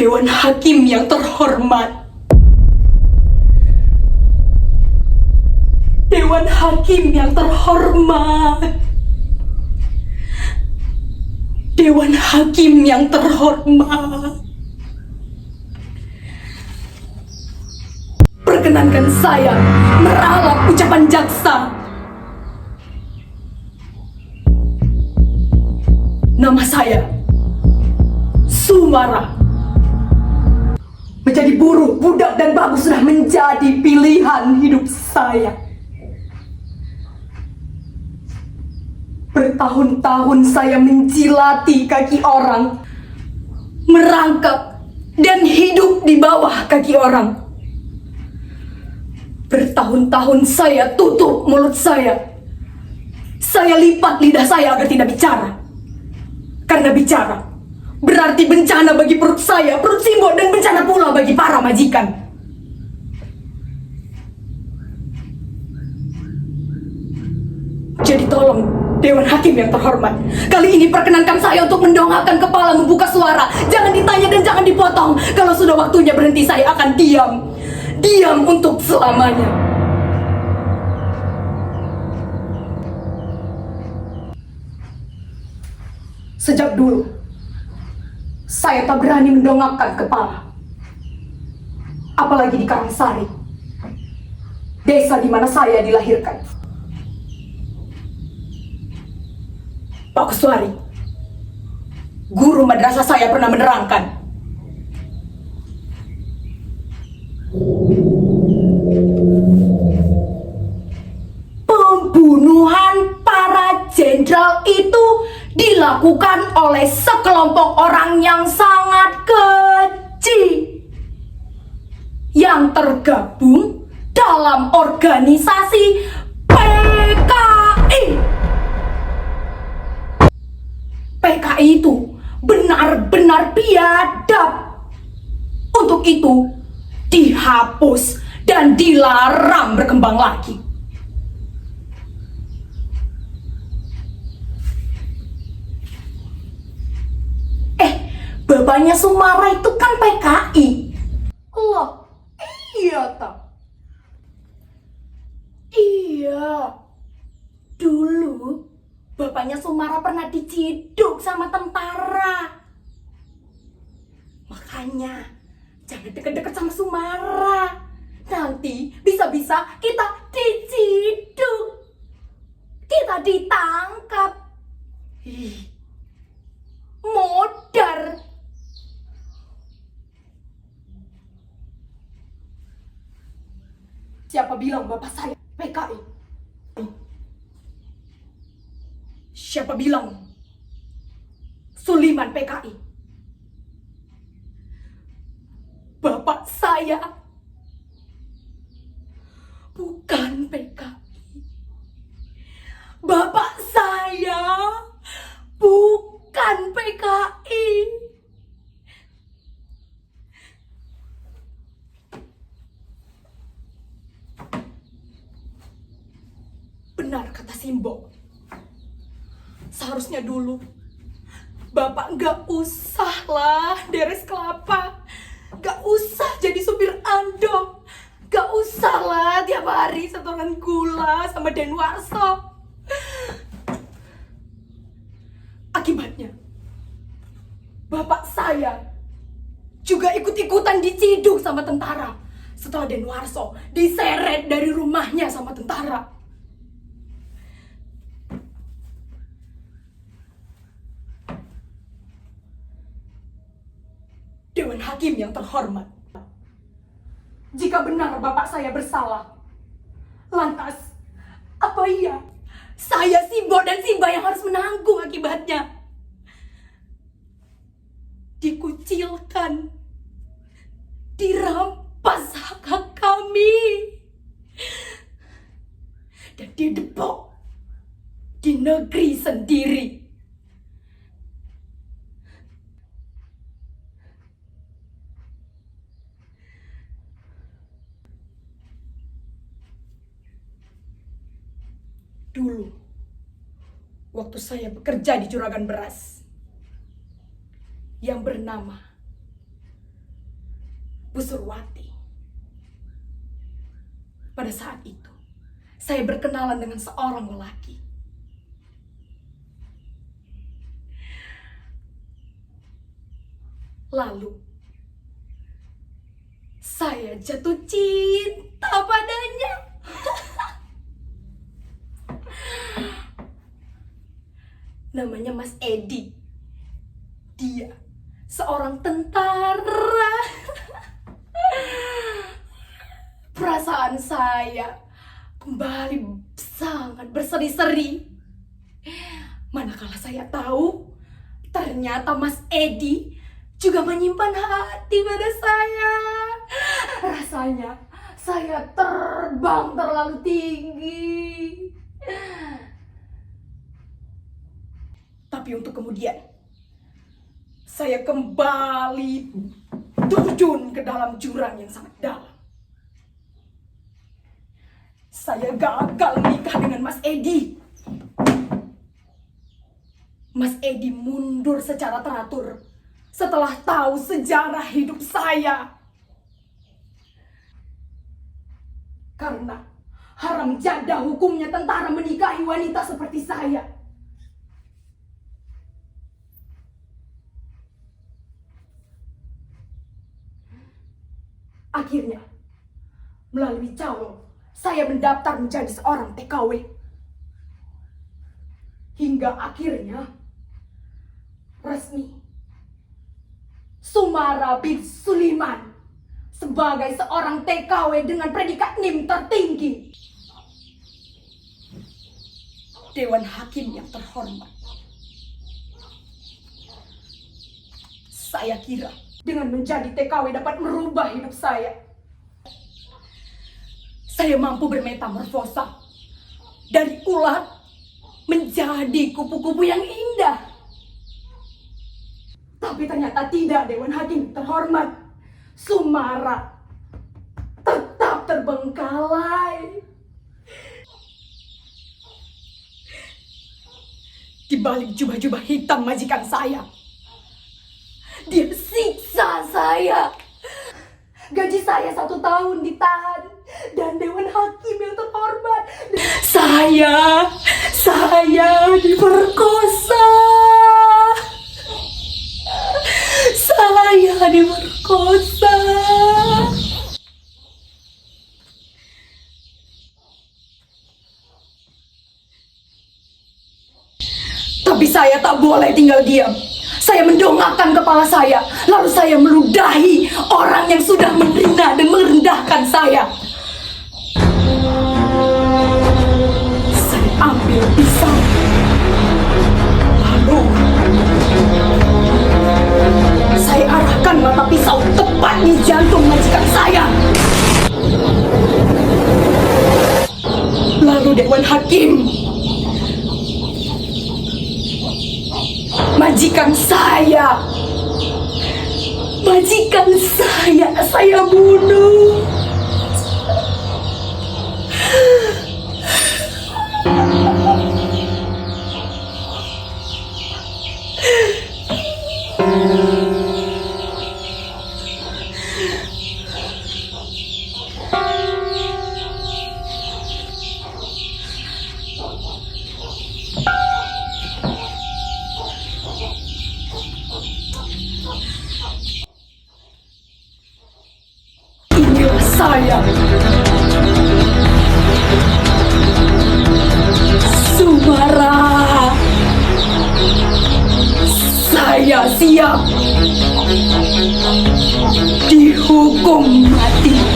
Dewan Hakim yang terhormat, Dewan Hakim yang terhormat, Dewan Hakim yang terhormat. Perkenankan saya meralat ucapan jaksa. Nama saya Sumara. Menjadi buruh, budak, dan babu sudah menjadi pilihan hidup saya. Bertahun-tahun saya menjilati kaki orang, merangkap dan hidup di bawah kaki orang. Bertahun-tahun saya tutup mulut saya. Saya lipat lidah saya agar tidak bicara. Karena bicara berarti bencana bagi perut saya, perut Simbo, dan bencana pula bagi para majikan. Jadi tolong, Dewan Hakim yang terhormat, kali ini perkenankan saya untuk mendongakkan kepala, membuka suara. Jangan ditanya dan jangan dipotong. Kalau sudah waktunya berhenti, saya akan diam. Diam untuk selamanya. Sejak dulu, saya tak berani mendongakkan kepala. Apalagi di Karangsari, desa di mana saya dilahirkan. Pak Kuswari, guru madrasah saya pernah menerangkan, pembunuhan para jenderal itu dilakukan oleh sekelompok orang yang sangat kecil yang tergabung dalam organisasi PKI. PKI itu benar-benar biadab. Untuk itu dihapus dan dilarang berkembang lagi. Bapaknya Sumara itu kan PKI. Loh, iya tak? Iya. Dulu bapaknya Sumara pernah diciduk sama tentara. Makanya jangan deket-deket sama Sumara. Nanti bisa-bisa kita diciduk. Kita ditangkap. Ih, modar. Siapa bilang bapak saya PKI? Siapa bilang Suliman PKI? Bapak saya bukan PKI. Bapak saya bukan PKI. Benar kata Simbo. Seharusnya dulu Bapak nggak usah lah deres kelapa. Nggak usah jadi supir andong. Nggak usah lah tiap hari setoran gula sama Denwarso. Akibatnya bapak saya juga ikut-ikutan diciduk sama tentara setelah Denwarso diseret dari rumahnya sama tentara. Dewan Hakim yang terhormat, jika benar bapak saya bersalah, lantas apa iya saya Simbo dan Simba yang harus menanggung akibatnya? Dikucilkan, dirampas hak kami, dan didepok di negeri sendiri. Dulu, waktu saya bekerja di juragan beras yang bernama Bu Surwati. Pada saat itu, saya berkenalan dengan seorang lelaki. Lalu, saya jatuh cinta padanya. Namanya Mas Edi. Dia seorang tentara. Perasaan saya kembali sangat berseri-seri. Manakala saya tahu, ternyata Mas Edi juga menyimpan hati pada saya. Rasanya saya terbang terlalu tinggi. Tapi untuk kemudian, saya kembali terjun ke dalam jurang yang sangat dalam. Saya gagal menikah dengan Mas Edi. Mas Edi mundur secara teratur setelah tahu sejarah hidup saya. Karena haram janda hukumnya tentara menikahi wanita seperti saya. Akhirnya, melalui calon, saya mendaftar menjadi seorang TKW. Hingga akhirnya, resmi, Sumara bin Suliman sebagai seorang TKW dengan predikat NIM tertinggi. Dewan Hakim yang terhormat, saya kira dengan menjadi TKW dapat merubah hidup saya. Saya mampu bermetamorfosa dari ulat menjadi kupu-kupu yang indah. Tapi ternyata tidak, Dewan Hakim terhormat. Sumara tetap terbengkalai. Di balik jubah-jubah hitam majikan saya, dia siksa saya. Gaji saya 1 tahun ditahan. Dan Dewan Hakim yang terhormat, saya diperkosa. Saya diperkosa. Tapi saya tak boleh tinggal diam. Saya mendongakkan kepala saya, lalu saya meludahi orang yang sudah menghina dan merendahkan saya. Saya ambil pisau, lalu saya arahkan mata pisau tepat di jantung majikan saya. Lalu Dewan Hakim, majikan saya bunuh. Inilah saya, Sumara. Saya siap dihukum mati.